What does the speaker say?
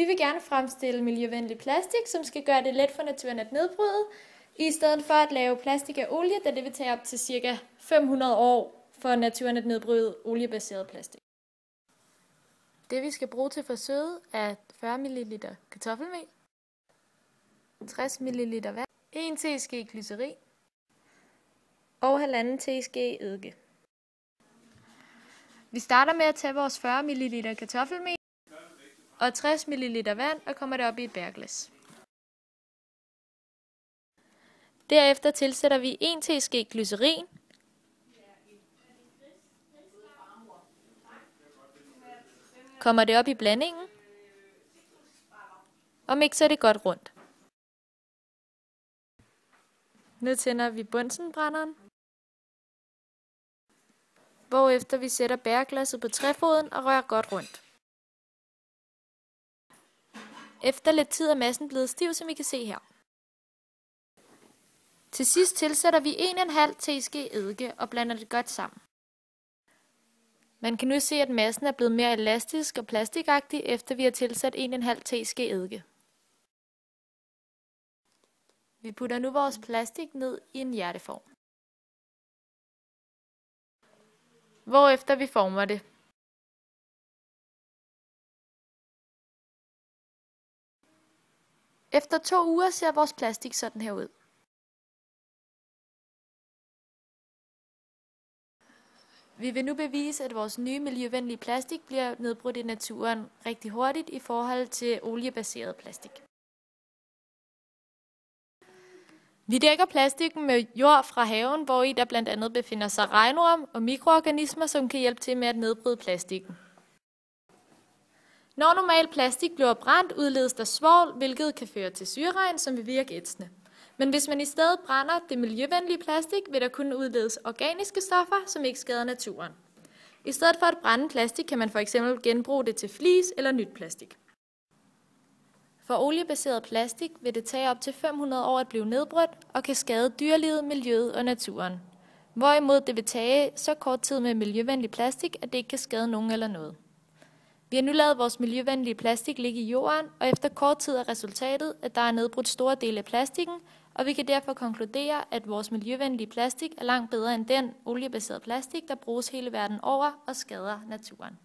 Vi vil gerne fremstille miljøvenlig plastik, som skal gøre det let for naturen at nedbryde, i stedet for at lave plastik af olie, da det vil tage op til ca. 500 år for naturen at nedbryde oliebaseret plastik. Det vi skal bruge til forsøget er 40 ml kartoffelmel, 60 ml vand, 1 teske glycerin og 1,5 teske eddike. Vi starter med at tage vores 40 ml kartoffelmel og 60 ml vand og kommer det op i et bærglas. Derefter tilsætter vi 1 teske glycerin, kommer det op i blandingen og mixer det godt rundt. Nu tænder vi bunsenbrænderen, hvorefter vi sætter bærglasset på træfoden og rører godt rundt. Efter lidt tid er massen blevet stiv, som I kan se her. Til sidst tilsætter vi 1,5 teske eddike og blander det godt sammen. Man kan nu se, at massen er blevet mere elastisk og plastikagtig, efter vi har tilsat 1,5 teske eddike. Vi putter nu vores plastik ned i en hjerteform, hvorefter vi former det. Efter 2 uger ser vores plastik sådan her ud. Vi vil nu bevise, at vores nye miljøvenlige plastik bliver nedbrudt i naturen rigtig hurtigt i forhold til oliebaseret plastik. Vi dækker plastikken med jord fra haven, hvori der blandt andet befinder sig regnorm og mikroorganismer, som kan hjælpe til med at nedbryde plastikken. Når normal plastik bliver brændt, udledes der svovl, hvilket kan føre til syreregn, som vil virke ætsende. Men hvis man i stedet brænder det miljøvenlige plastik, vil der kunne udledes organiske stoffer, som ikke skader naturen. I stedet for at brænde plastik, kan man f.eks. genbruge det til flis eller nyt plastik. For oliebaseret plastik vil det tage op til 500 år at blive nedbrudt og kan skade dyrelivet, miljøet og naturen. Hvorimod det vil tage så kort tid med miljøvenlig plastik, at det ikke kan skade nogen eller noget. Vi har nu lavet vores miljøvenlige plastik ligge i jorden, og efter kort tid er resultatet, at der er nedbrudt store dele af plastikken, og vi kan derfor konkludere, at vores miljøvenlige plastik er langt bedre end den oliebaserede plastik, der bruges hele verden over og skader naturen.